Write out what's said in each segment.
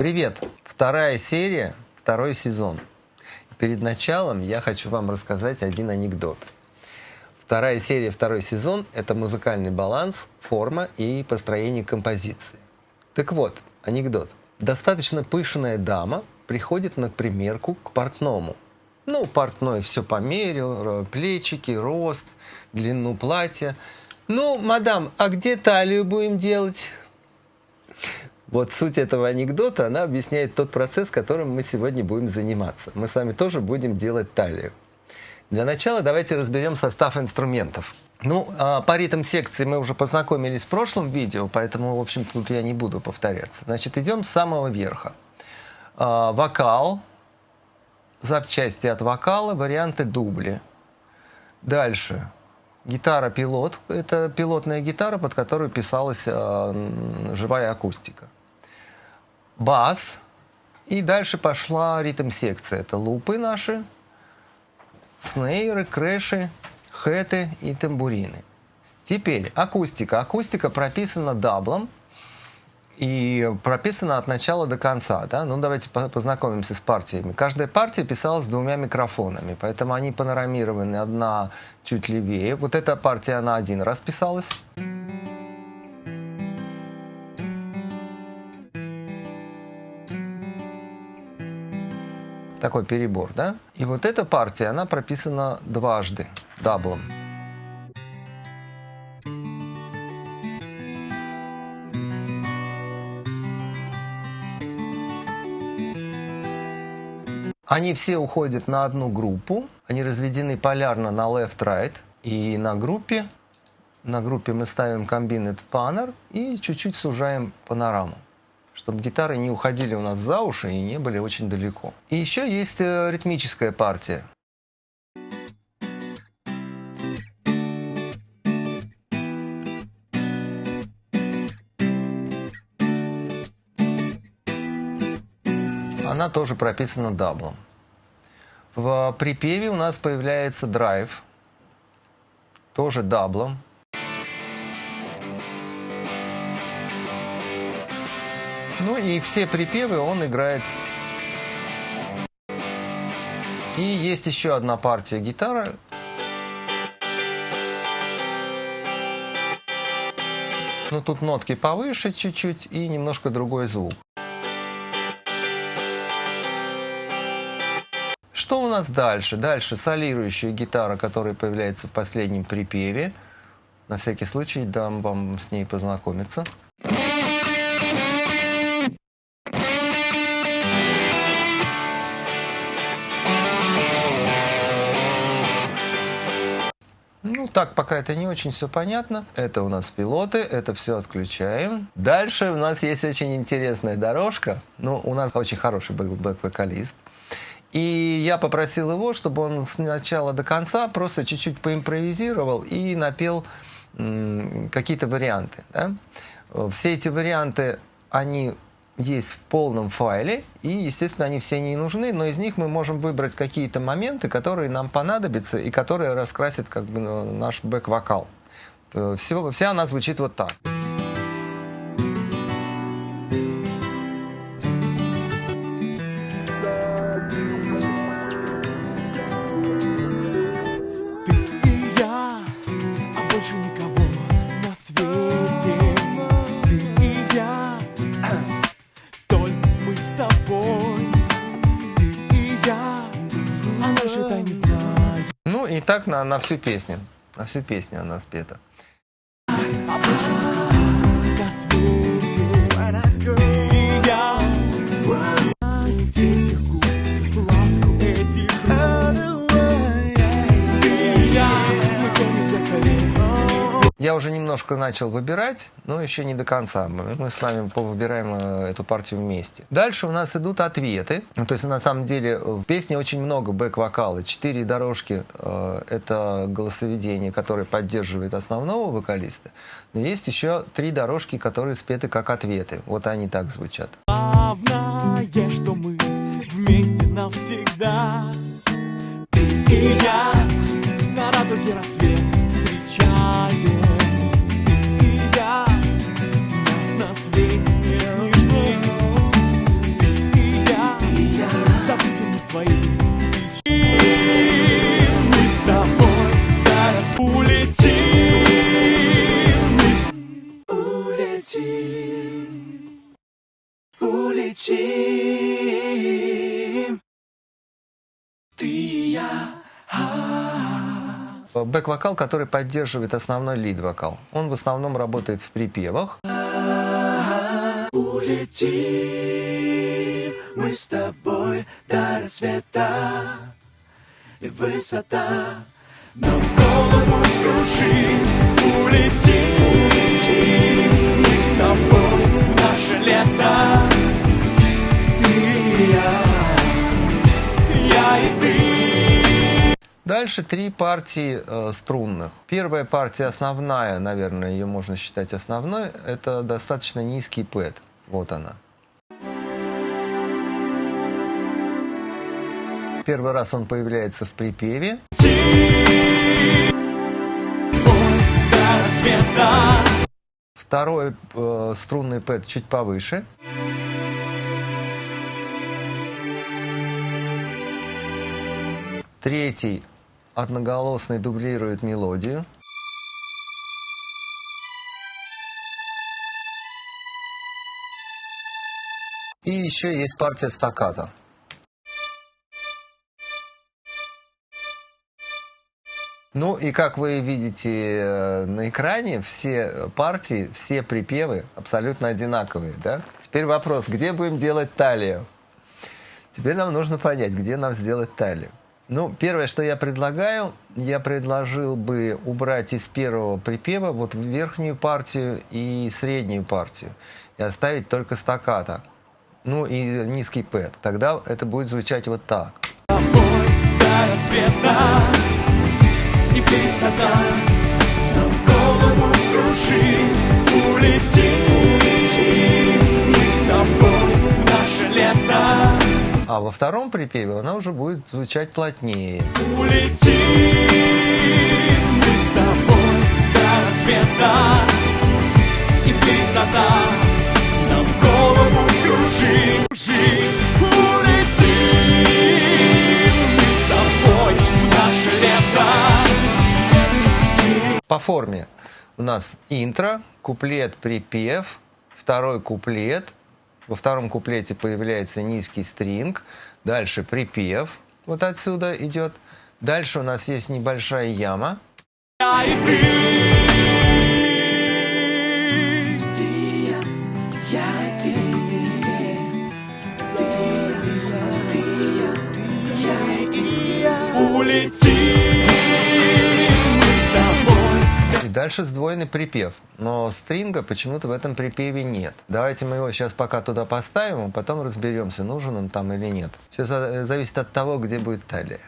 Привет! Вторая серия, второй сезон. Перед началом я хочу вам рассказать один анекдот. Вторая серия, второй сезон – это музыкальный баланс, форма и построение композиции. Так вот, анекдот. Достаточно пышная дама приходит на примерку к портному. Портной все померил, плечики, рост, длину платья. Мадам, а где талию будем делать? Вот суть этого анекдота, она объясняет тот процесс, которым мы сегодня будем заниматься. Мы с вами тоже будем делать талию. Для начала давайте разберем состав инструментов. По ритм-секции мы уже познакомились в прошлом видео, поэтому, в общем, тут я не буду повторяться. Значит, идем с самого верха. Вокал, запчасти от вокала, варианты дубли. Дальше. Гитара-пилот. Это пилотная гитара, под которую писалась живая акустика. Бас. И дальше пошла ритм-секция. Это лупы наши, снейры, крэши, хэты и тамбурины. Теперь акустика. Акустика прописана даблом и прописана от начала до конца. Да? Давайте познакомимся с партиями. Каждая партия писалась с двумя микрофонами, поэтому они панорамированы, одна чуть левее. Вот эта партия, она один раз писалась. Такой перебор, да? И вот эта партия, она прописана дважды, даблом. Они все уходят на одну группу, они разведены полярно на left-right, и на группе мы ставим combined panner и чуть-чуть сужаем панораму, чтобы гитары не уходили у нас за уши и не были очень далеко. И еще есть ритмическая партия. Она тоже прописана даблом. В припеве у нас появляется драйв, тоже даблом. И все припевы он играет. И есть еще одна партия гитары. Тут нотки повыше чуть-чуть и немножко другой звук. Что у нас дальше? Дальше солирующая гитара, которая появляется в последнем припеве. На всякий случай дам вам с ней познакомиться. Так, пока это не очень все понятно. Это у нас пилоты, это все отключаем. Дальше у нас есть очень интересная дорожка. У нас очень хороший был бэк-вокалист. И я попросил его, чтобы он с начала до конца просто чуть-чуть поимпровизировал и напел какие-то варианты. Да? Все эти варианты, они есть в полном файле, и, естественно, они все не нужны, но из них мы можем выбрать какие-то моменты, которые нам понадобятся и которые раскрасят наш бэк-вокал. Вся она звучит вот так. И так на всю песню. На всю песню она спета. Я уже немножко начал выбирать, но еще не до конца. Мы с вами выбираем эту партию вместе. Дальше у нас идут ответы. То есть, на самом деле, в песне очень много бэк-вокала. 4 дорожки это голосоведение, которое поддерживает основного вокалиста. Но есть еще 3 дорожки, которые спеты как ответы. Вот они так звучат. Главное, что мы вместе навсегда. Ты и я на радуге рассвет встречаем. Ты и я, нас на свете не нужны. улетим, ты и я. Бэк-вокал, который поддерживает основной лид-вокал. Он в основном работает в припевах. Улетим мы с тобой до рассвета, и высота нам голову скружит. Улетим мы с тобой в наше лето, ты и я и ты. Дальше три партии струнных. Первая партия основная, наверное, ее можно считать основной, это достаточно низкий пэд. Вот она. Первый раз он появляется в припеве. Второй струнный пэд чуть повыше. Третий одноголосный дублирует мелодию. И еще есть партия стаккато. Ну и как вы видите на экране, все партии, все припевы абсолютно одинаковые, да? Теперь вопрос, где будем делать талию? Теперь нам нужно понять, где нам сделать талию. Ну, первое, что я предлагаю, я предложил бы убрать из первого припева вот верхнюю партию и среднюю партию. И оставить только стаккато. Ну и низкий пэд. Тогда это будет звучать вот так. И высота нам голову скружит. Улетим мы с тобой в наше лето. А во втором припеве она уже будет звучать плотнее. Улетим мы с тобой до рассвета, и высота нам голову скружит. Улетим мы с тобой в наше лето. По форме у нас интро, куплет, припев, второй куплет. Во втором куплете появляется низкий стринг. Дальше припев. Вот отсюда идет. Дальше у нас есть небольшая яма. И дальше сдвоенный припев. Но стринга почему-то в этом припеве нет. Давайте мы его сейчас пока туда поставим, а потом разберемся, нужен он там или нет. Все зависит от того, где будет талия.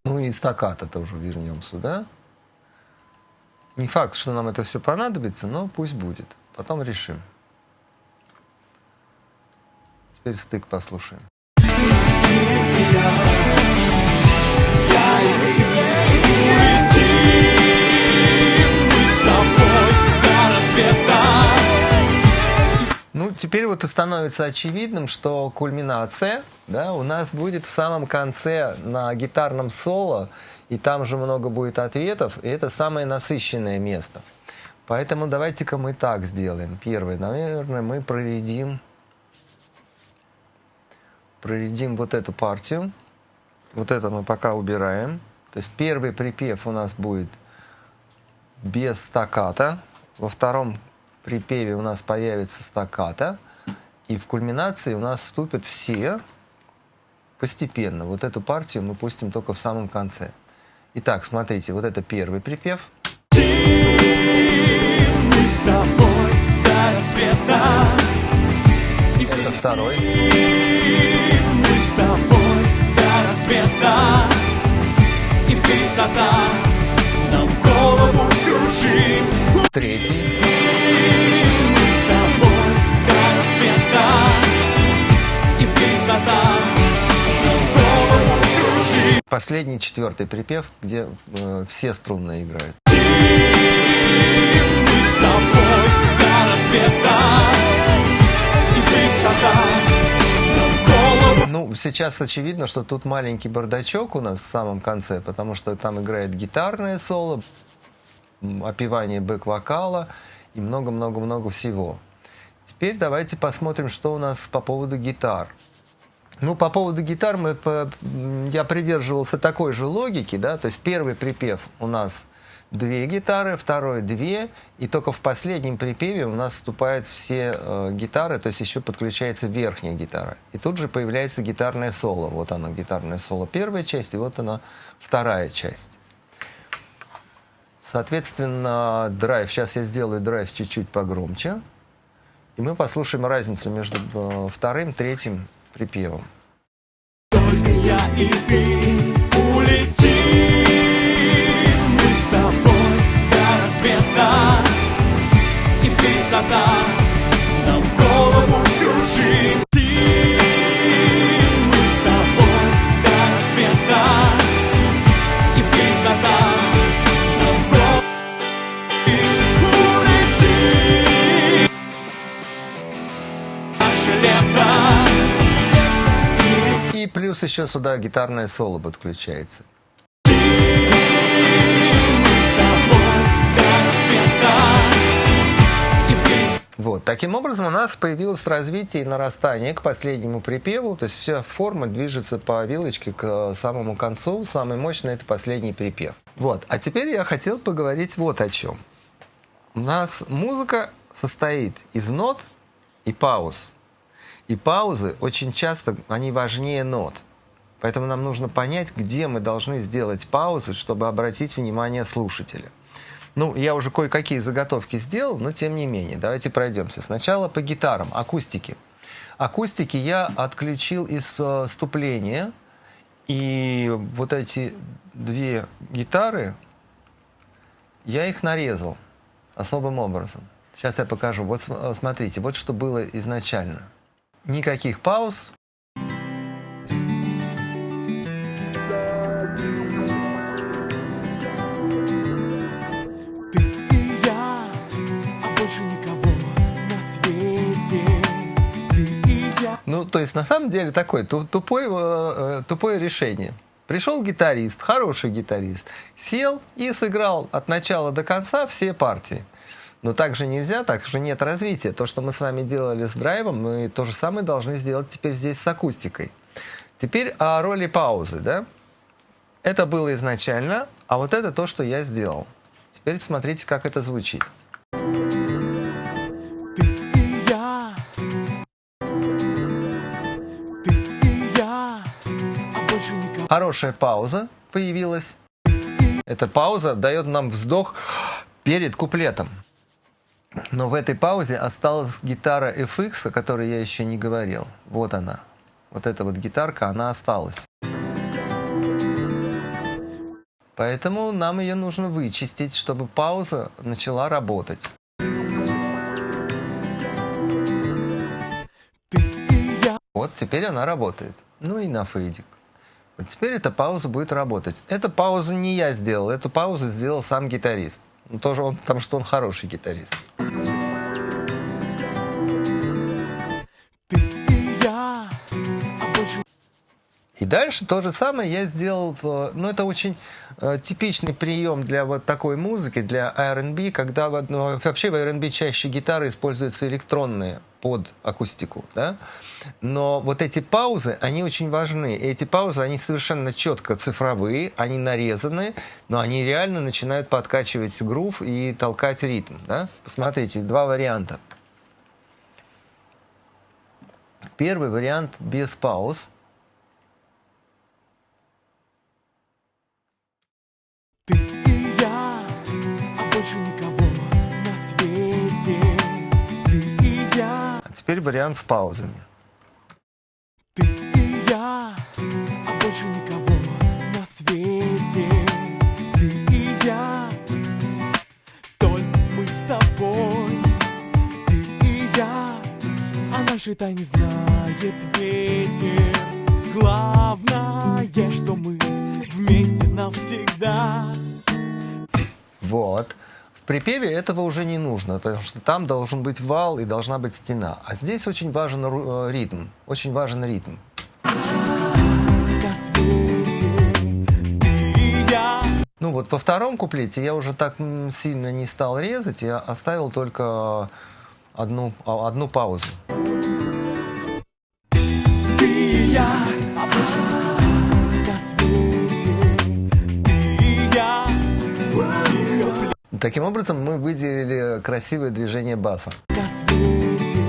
Ну и стаккато тоже вернем сюда. Не факт, что нам это все понадобится, но пусть будет. Потом решим. Теперь стык послушаем. Ну, теперь вот и становится очевидным, что кульминация, да, у нас будет в самом конце на гитарном соло, и там же много будет ответов, и это самое насыщенное место. Поэтому давайте-ка мы так сделаем. Первое, наверное, мы проредим вот эту партию. Вот это мы пока убираем. То есть первый припев у нас будет без стаккато. Во втором припеве у нас появится стаккато. И в кульминации у нас вступят все постепенно. Вот эту партию мы пустим только в самом конце. Итак, смотрите, вот это первый припев. Это второй. Третий. последний четвертый припев, где все струнные играют. Мы с тобой до рассвета, и высота над головой. Ну, сейчас очевидно, что тут маленький бардачок у нас в самом конце, потому что там играет гитарное соло, опевание бэк-вокала и много-много-много всего. Теперь давайте посмотрим, что у нас по поводу гитар. Ну, по поводу гитар я придерживался такой же логики, да, то есть первый припев у нас 2 гитары, второй 2, и только в последнем припеве у нас вступают все гитары, то есть еще подключается верхняя гитара. И тут же появляется гитарное соло. Вот оно, гитарное соло первая часть, и вот она вторая часть. Соответственно, драйв, сейчас я сделаю драйв чуть-чуть погромче, и мы послушаем разницу между вторым и третьим припевом. Только я и ты улетим, мы с тобой до рассвета, и высота нам голову скружит. Мы с тобой до рассвета, и высота нам голову улетим. Наше лето. И плюс еще сюда гитарное соло подключается. Вот. Таким образом, у нас появилось развитие и нарастание к последнему припеву. То есть вся форма движется по вилочке к самому концу. Самый мощный — это последний припев. Вот. А теперь я хотел поговорить вот о чем. У нас музыка состоит из нот и пауз. И паузы очень часто, они важнее нот. Поэтому нам нужно понять, где мы должны сделать паузы, чтобы обратить внимание слушателя. Ну, я уже кое-какие заготовки сделал, но тем не менее. Давайте пройдемся. Сначала по гитарам, акустики. Акустики я отключил из вступления. И вот эти 2 гитары, я их нарезал особым образом. Сейчас я покажу. Вот смотрите, вот что было изначально. Никаких пауз. Ты и я, а больше никого на свете. Ты и я. Ну, то есть, на самом деле, такое тупое решение. Пришел гитарист, хороший гитарист, сел и сыграл от начала до конца все партии. Но так же нельзя, так же нет развития. То, что мы с вами делали с драйвом, мы то же самое должны сделать теперь здесь с акустикой. Теперь о роли паузы, да? Это было изначально, а вот это то, что я сделал. Теперь посмотрите, как это звучит. Ты и я. Ты и я, а больше никого. Хорошая пауза появилась. Эта пауза дает нам вздох перед куплетом. Но в этой паузе осталась гитара FX, о которой я еще не говорил. Вот она. Вот эта вот гитарка, она осталась. Поэтому нам ее нужно вычистить, чтобы пауза начала работать. Вот теперь она работает. Ну и на фейдик. Вот теперь эта пауза будет работать. Эту паузу не я сделал, эту паузу сделал сам гитарист. Ну, тоже он, потому что он хороший гитарист. И дальше то же самое я сделал, ну это очень типичный прием для вот такой музыки, для R&B, когда вообще в R&B чаще гитары используются электронные под акустику, да? Но вот эти паузы, они очень важны. И эти паузы, они совершенно четко цифровые, они нарезаны, но они реально начинают подкачивать грув и толкать ритм, да? Посмотрите, 2 варианта. Первый вариант без пауз. Ты и я, а больше никого на свете. Ты и я. А теперь вариант с паузами. Ты и я, а больше никого на свете. Ты и я, только мы с тобой. Ты и я, а нашей тайны знает ветер. Главное, что мы навсегда. Вот. В припеве этого уже не нужно, потому что там должен быть вал и должна быть стена. А здесь очень важен ритм. Очень важен ритм. На свете ты и я. Ну вот во втором куплете я уже так сильно не стал резать, я оставил только одну паузу. Ты и я, а больше на свете ты и я. Тихо Таким образом мы выделили красивое движение баса. на свете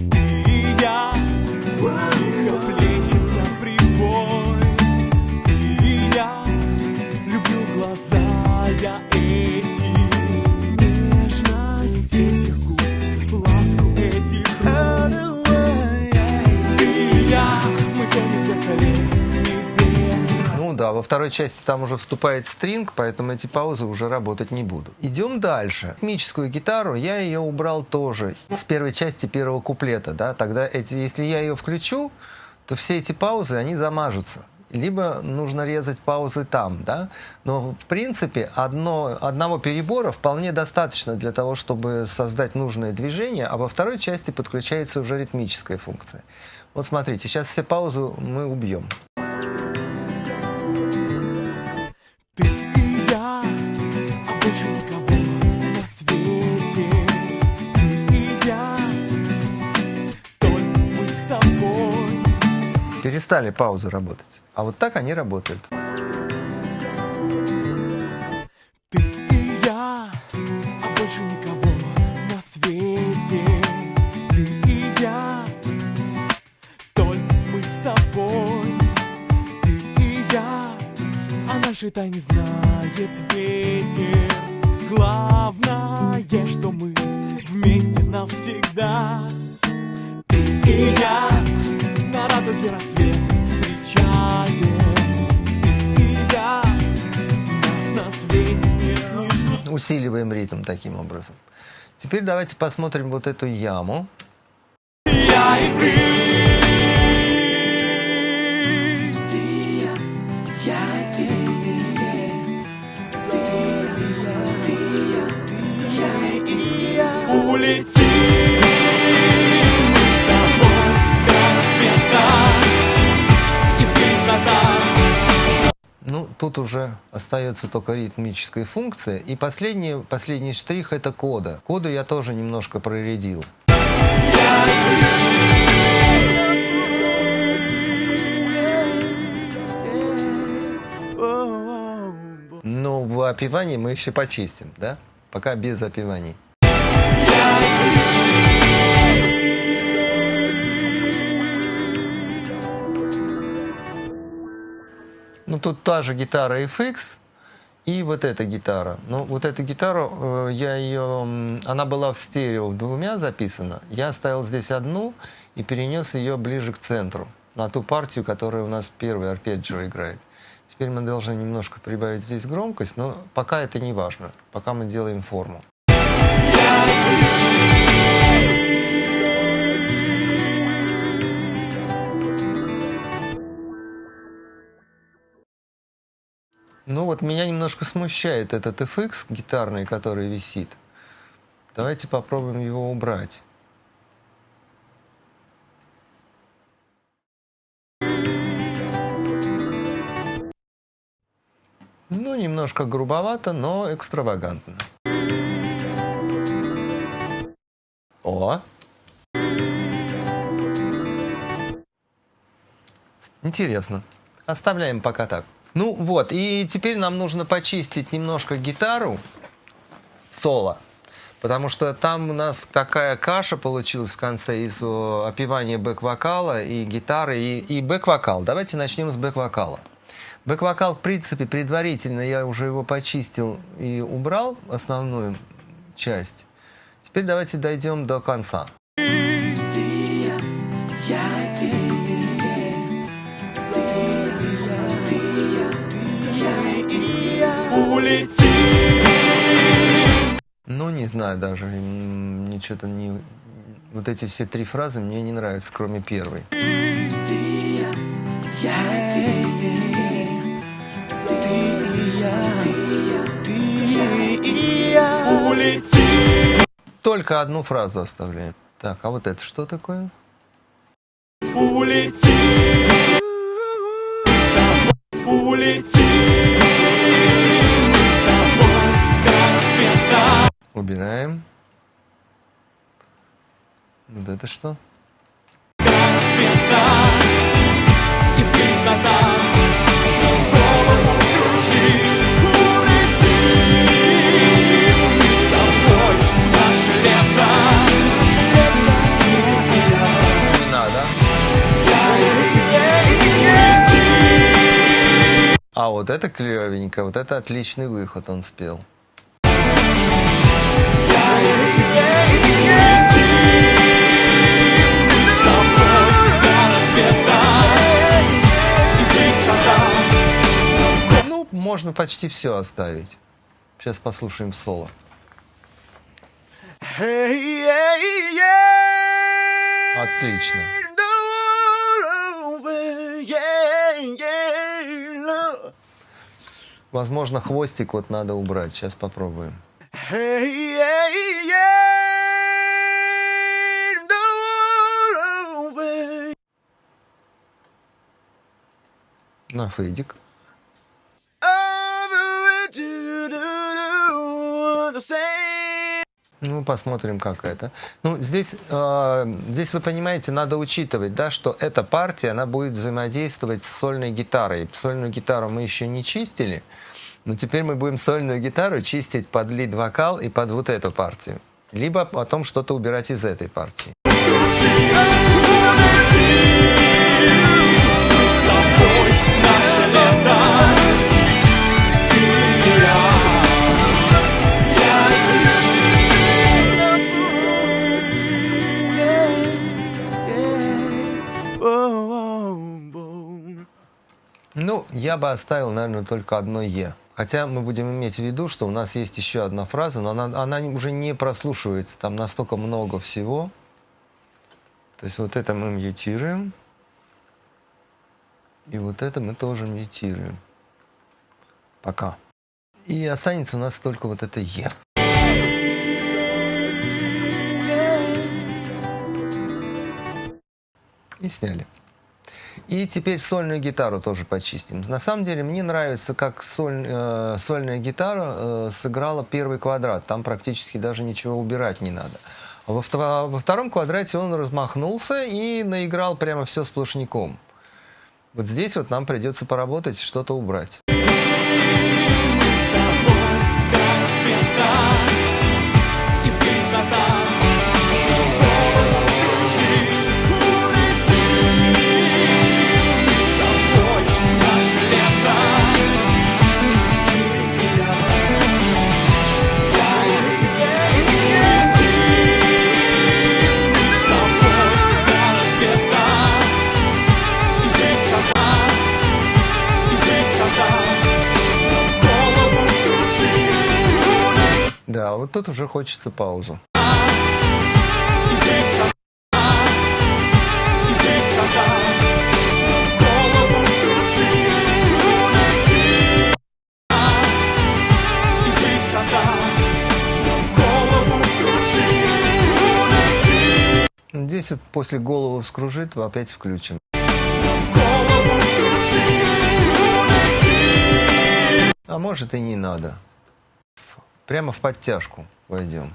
ты и я. Тихо плещется прибой. Ты и я. Люблю глаза я эти, нежность этих губ, ласку этих рук. Ты и я, мы тонем в зеркале небесном. Ну да, во второй части там уже вступает стринг, поэтому эти паузы уже работать не будут. Идем дальше. Ритмическую гитару я ее убрал тоже с первой части первого куплета. Да? Тогда если я ее включу, то все эти паузы, они замажутся. Либо нужно резать паузы там, да? Но в принципе одного перебора вполне достаточно для того, чтобы создать нужное движение, а во второй части подключается уже ритмическая функция. Вот смотрите, сейчас все паузы мы убьем. Ты и я, а больше никого на свете. Ты и я, только мы с тобой. Перестали паузы работать. А вот так они работают. Ты и я, а больше никого на свете. Ты и я, только мы с тобой. Ты и я, а нашей тайны знает ветер. Главное, что мы вместе навсегда. Ты и я, на радуге рассвет встречаем. Ты и я, нас на свете нет. Усиливаем ритм таким образом. Теперь давайте посмотрим вот эту яму. Я и ты. Улетим мы с тобой до рассвета и высота. Ну, тут уже остается только ритмическая функция. И последний штрих — это кода. Коду я тоже немножко проредил. Но в опевании мы еще почистим, да? Пока без опеваний. Ну, тут та же гитара FX и вот эта гитара. Ну, вот эту гитару, она была в стерео двумя записана. Я оставил здесь одну и перенес ее ближе к центру, на ту партию, которая у нас первый арпеджио играет. Теперь мы должны немножко прибавить здесь громкость, но пока это не важно. Пока мы делаем форму. Ну вот меня немножко смущает этот FX гитарный, который висит. Давайте попробуем его убрать. Ну, немножко грубовато, но экстравагантно. О! Интересно. Оставляем пока так. Ну вот, и теперь нам нужно почистить немножко гитару соло, потому что там у нас такая каша получилась в конце из опевания бэк-вокала и гитары, и бэк-вокал. Давайте начнем с бэк-вокала. Бэк-вокал, в принципе, предварительно я уже его почистил и убрал, основную часть. Теперь давайте дойдем до конца. Ну, не знаю даже, ничего-то не... Вот эти все три фразы мне не нравятся, кроме первой. Ты только одну фразу оставляем. Так, а вот это что такое? Улети, улети, мы с тобой до рассвета. Убираем. Вот это что? До рассвета и высота, голову скружи. Улети, мы с тобой в наше лето. Не надо. А вот это клевенько, вот это отличный выход он спел. Ну, можно почти все оставить. Сейчас послушаем соло. Отлично. Возможно, хвостик вот надо убрать. Сейчас попробуем. На фейдик. Ну, посмотрим, как это. Ну, здесь вы понимаете, надо учитывать, да, что эта партия, она будет взаимодействовать с сольной гитарой. Сольную гитару мы еще не чистили, но теперь мы будем сольную гитару чистить под лид-вокал и под вот эту партию. Либо потом что-то убирать из этой партии. Ну, я бы оставил, наверное, только одно «е». Хотя мы будем иметь в виду, что у нас есть еще одна фраза, но она уже не прослушивается. Там настолько много всего. То есть вот это мы мьютируем. И вот это мы тоже мьютируем. Пока. И останется у нас только вот это «е». И сняли. И теперь сольную гитару тоже почистим. На самом деле мне нравится, как сольная гитара сыграла первый квадрат. Там практически даже ничего убирать не надо. А во втором квадрате он размахнулся и наиграл прямо все сплошняком. Вот здесь вот нам придется поработать, что-то убрать. Да, вот тут уже хочется паузу. Здесь вот после голову вскружит, опять включим. А может и не надо. Прямо в подтяжку войдем.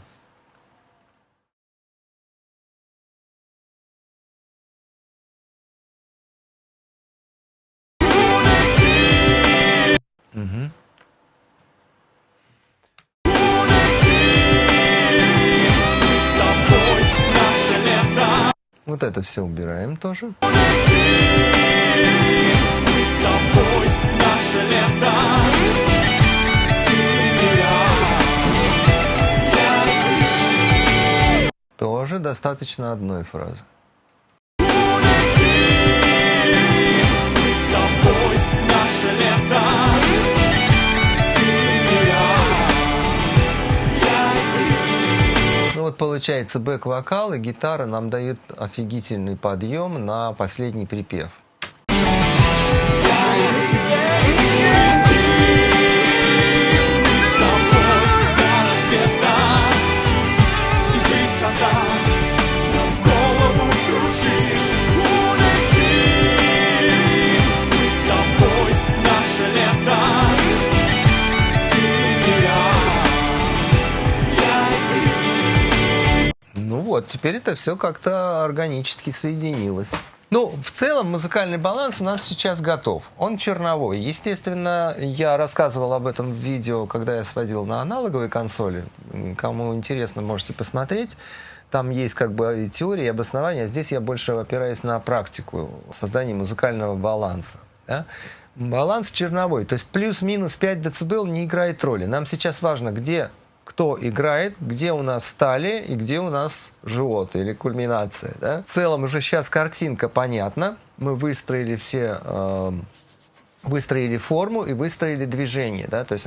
Угу. Вот это все убираем тоже. Тоже достаточно одной фразы. Ну вот получается бэк-вокал, и гитара нам дает офигительный подъем на последний припев. вот, теперь это все как-то органически соединилось. Ну, в целом музыкальный баланс у нас сейчас готов. Он черновой. Естественно, я рассказывал об этом в видео, когда я сводил на аналоговой консоли. Кому интересно, можете посмотреть. Там есть как бы и теория, и обоснование. А здесь я больше опираюсь на практику создания музыкального баланса. Да? Баланс черновой. То есть плюс-минус 5 дБ не играет роли. Нам сейчас важно, где кто играет, где у нас стали и где у нас живот или кульминация. Да? В целом уже сейчас картинка понятна. Мы выстроили выстроили форму и выстроили движение. Да? То есть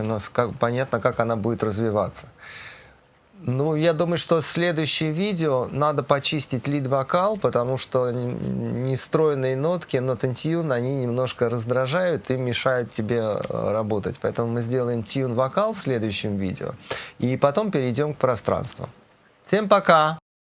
понятно, как она будет развиваться. Ну, я думаю, что следующее видео надо почистить лид-вокал, потому что нестроенные нотки, нотен-тьюн, они немножко раздражают и мешают тебе работать. Поэтому мы сделаем тьюн-вокал в следующем видео, и потом перейдем к пространству. Всем пока!